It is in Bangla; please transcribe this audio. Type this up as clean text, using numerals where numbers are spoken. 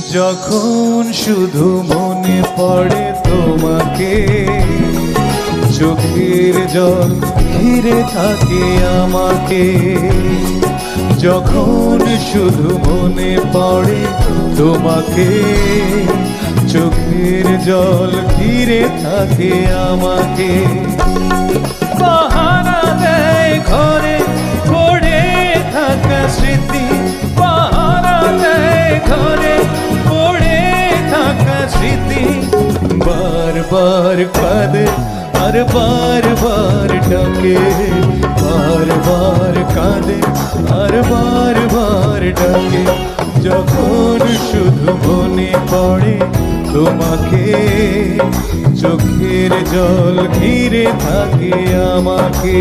যখন শুধু মনে পড়ে তোমাকে, চোখের জল ঘিরে থাকে আমাকে। যখন শুধু মনে পড়ে তোমাকে, চোখের জল ঘিরে থাকে আমাকে। পাহারা দেয় ঘরে পড়ে থাকা স্মৃতি, পাহারা দেয় ঘরে পড়ে থাকা স্মৃতি। বারবার কাঁদে আর বারবার ডাকে, বারবার কাঁদে আর বারবার ডাকে। যখন শুধু মনে পড়ে তোমাকে, চোখের জল ঘিরে থাকে আমাকে।